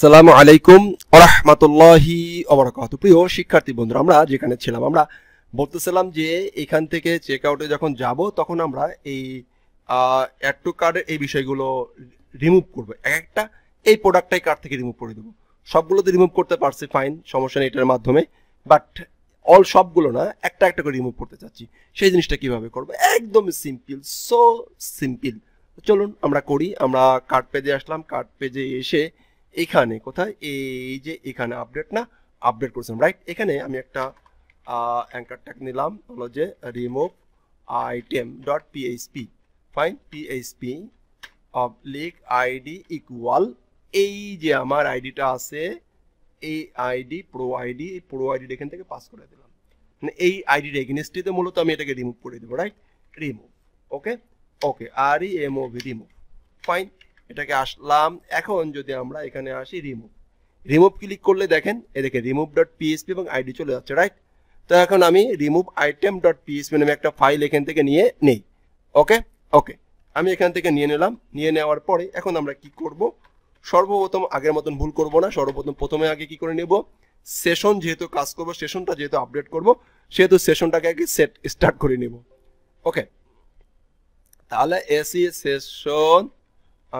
আসসালামু আলাইকুম ওয়া রাহমাতুল্লাহি ওয়া বারাকাতুহু। প্রিয় শিক্ষার্থী বন্ধুরা, আমরা যেখানে ছিলাম আমরা বলতেছিলাম যে এখান থেকে চেক আউটে যখন যাব তখন আমরা এই অ্যাড টু কার্ডের এই বিষয়গুলো রিমুভ করব। একটা এই প্রোডাক্টটাই কার্ড থেকে রিমুভ করে দেব। সবগুলো তো রিমুভ করতে পারছি, ফাইন, সমস্যা নেই এটার মাধ্যমে, বাট সবগুলো না, একটা একটা করে রিমুভ করতে চাচ্ছি। সেই জিনিসটা কিভাবে করব? একদম সিম্পল, সো সিম্পল। চলুন আমরা করি। আমরা কার্ড পেজে আসলাম। কার্ড পেজে এসে এখানে কোথায়, এই যে এখানে আপডেট না, আপডেট করেছিলাম, রাইট? এখানে আমি একটা অ্যাঙ্কার ট্যাগ নিলাম, হলো যে remove item dot PHP, fine, PHP oblique ID equal, এই যে আমার আইডিটা আছে, এই আইডি প্রো আইডি, এই প্রো আইডিটা এখান থেকে পাস করে দিলাম। মানে এই আইডির এগেনস্টে মূলত আমি এটাকে রিমুভ করে দেবো, right? Remove, okay okay, R E M O V, remove, fine. এটাকে আসলাম। এখন যদি আমরা এখানে আসি রিমুভ, রিমুভ ক্লিক করলে দেখেন এদিকে রিমুভ ডট পিএইচপি এবং আইডি চলে যাচ্ছে, রাইট? তো এখন আমি রিমুভ আইটেম ডট পিএইচপি নামে একটা ফাইল এখান থেকে নিয়ে নেই। ওকে ওকে, আমি এখান থেকে নিয়ে নিলাম। নিয়ে নেওয়ার পরে এখন আমরা কি করব? সর্বপ্রথম আগের মতন ভুল করব না। প্রথমে আগে কি করে নেব? সেশন যেহেতু কাজ করব, সেশনটা যেহেতু আপডেট করব, সেহেতু সেশনটাকে আগে স্টার্ট করে নেব। ওকে, তাহলে এসি সেশন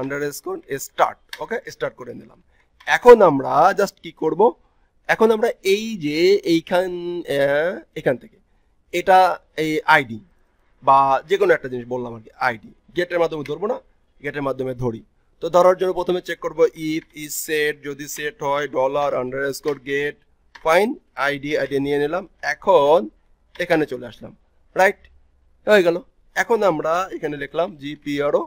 আন্ডারস্কোর স্টার্ট, ওকে, স্টার্ট করে নিলাম। এখন আমরা জাস্ট কি করব? এখন আমরা এই যে এখান থেকে এটা এই আইডি বা যে কোনো একটা জিনিস বললাম আর কি, আইডি গেটের মাধ্যমে ধরবো না, গেটের মাধ্যমে ধরি। তো ধরার জন্য প্রথমে চেক করব ইফ ইজ সেট, যদি সেট হয় dollar underscore get, fine, ID নিয়ে নিলাম। এখন এখানে চলে আসলাম, রাইট? হয়ে গেল। এখন আমরা এখানে লিখলাম GPRO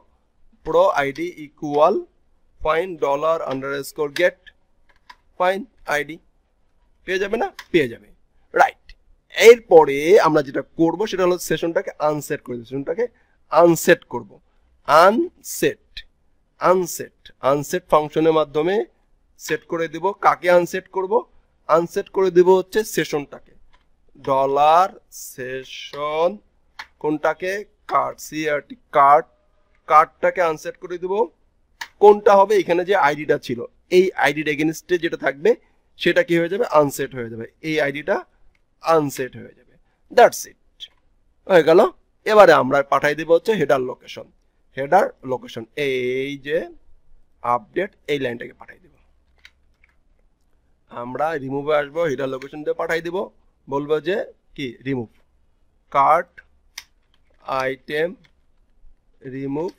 pro ID equal, fine, dollar underscore get, fine, ID. পেয়ে যাবে না? পেয়ে যাবে, রাইট? এরপরে আমরা যেটা করব সেটা হলো সেশনটাকে আনসেট করে দেব। সেশনটাকে আনসেট করব। আনসেট ফাংশনের মাধ্যমে সেট করে দেব। কাকে আনসেট করব? আনসেট করে দেব হচ্ছে সেশনটাকে, ডলার সেশন কোনটাকে, কার্ড, সিআরটি কার্ড, কার্ডটাকে আনসেট করে দেব। কোনটা হবে? এখানে যে আইডিটা ছিল, এই আইডির এগেনস্টে যেটা থাকবে সেটা কি হয়ে যাবে? আনসেট হয়ে যাবে। এই আইডিটা আনসেট হয়ে যাবে। দ্যাটস ইট, হয়ে গেল। এবারে আমরা পাঠাই দেব হচ্ছে হেডার লোকেশন। হেডার লোকেশন, এই যে আপডেট, এই লাইনটাকে পাঠাই দেব। আমরা রিমুভে আসবো, হেডার লোকেশন দিয়ে পাঠাই দেব। বলবো যে কি, remove card item remove,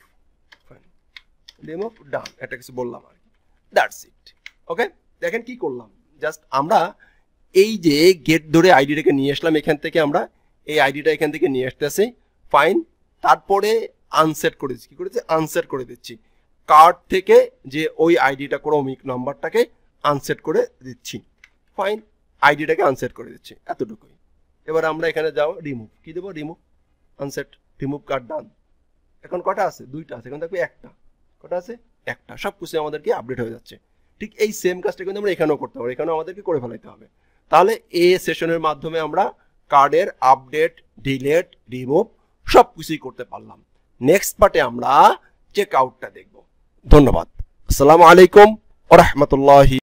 remove, done, এটা কিছু বললাম আর কি। That's it, okay. দেখেন কি করলাম, জাস্ট আমরা এই যে গেট ধরে আইডিটাকে নিয়ে আসলাম। এখান থেকে আমরা এই আইডিটা এখান থেকে নিয়ে আসতেছি, ফাইন। তারপরে আনসেট করে দিচ্ছি। কি করেছি? আনসেট করে দিচ্ছি। কার্ড থেকে যে ওই আইডিটা ক্রমিক নাম্বারটাকে আনসেট করে দিচ্ছি, ফাইন, আইডিটাকে আনসেট করে দিচ্ছি, এতটুকুই। এবার আমরা এখানে যাও, রিমুভ, কি দেবো? রিমুভ, আনসেট, রিমুভ কার্ড, ডান। এখন কটা আছে? দুইটা আছে। এখন দেখবে একটা, কটা আছে? একটা। সব কিছু আমাদেরকে আপডেট হয়ে যাচ্ছে। ঠিক এই সেম কাজটা কিন্তু আমরা এখানেও করতে পারি, এখানেও আমাদেরকে করে ফেলাইতে হবে। তাহলে এই সেশনের মাধ্যমে আমরা কার্ডের আপডেট, ডিলেট, রিমুভ সব কিছুই করতে পারলাম। নেক্সট পার্টে আমরা চেক আউটটা দেখব। ধন্যবাদ। আসসালামু আলাইকুম ওয়া রাহমাতুল্লাহি।